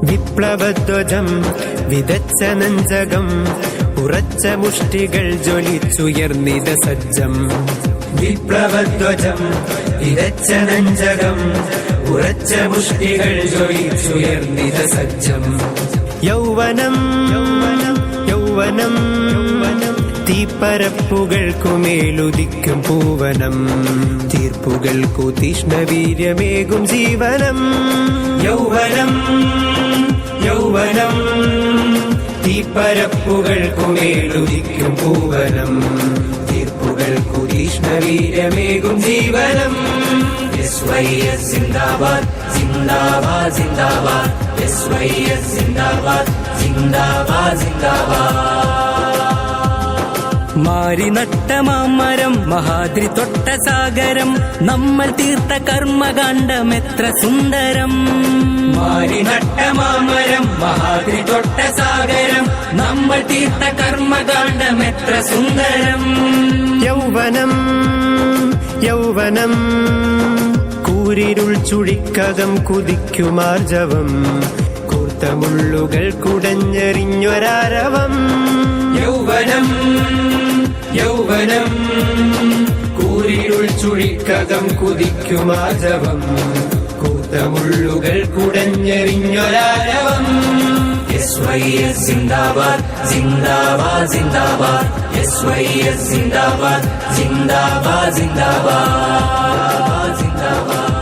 വിപ്ലവധ്വജം വിതച്ച നെഞ്ചകം ഉറച്ച മുഷ്ടികൾ ജ്വലിച്ചുയർന്നിത സജ്ജം. വിപ്ലവധ്വജം വിതച്ച നെഞ്ചകം ഉറച്ച മുഷ്ടികൾ ജ്വലിച്ചുയർന്നിത സജ്ജം. യൗവനം യൗവനം യൗവനം തീപ്പരപ്പുകൾക്കുമേലുദിക്കും പൂവനം. തീർപ്പുകൾക്കു തീഷ്ണവീര്യമേകും ജീവനം. യൗവനം യൗവനം തീപ്പരപ്പുകൾക്കുമേലുദിക്കും പൂവനം. തീർപ്പുകൾക്കു തീഷ്ണവീര്യമേകും ജീവനം. SYS സിന്ദാബാദ് സിന്ദാബാദ് സിന്ദാബാദ്. SYS സിന്ദാബാദ് സിന്ദാബാദ് സിന്ദാബാദ്. മാരി നട്ട മാമരം മഹാദ്രി തൊട്ട സാഗരം നമ്മൾ തീർത്ത കർമ്മകാണ്ഡം എത്ര സുന്ദരം. മാരി നട്ട മാമരം മഹാദ്രി തൊട്ട സാഗരം നമ്മൾ തീർത്ത കർമ്മകാണ്ഡം എത്ര സുന്ദരം. യൗവനം യൗവനം കൂരിരുൾ ചുഴിക്കകം കുതിക്കുമാർജവം. കൂർത്ത മുള്ളുകൾ കുടഞ്ഞെറിഞ്ഞൊരാരവം. യൗവനം യൗവനം കൂരിരുൾ ചുഴിക്കകം കുതിക്കുമാർജവം. കൂർത്ത മുള്ളുകൾ കുടഞ്ഞെറിഞ്ഞൊരാരവം. SYS സിന്ദാബാദ് സിന്ദാബാദ് സിന്ദാബാദ്. SYS സിന്ദാബാദ് സിന്ദാബാദ് സിന്ദാബാദ് സിന്ദാബാദ്.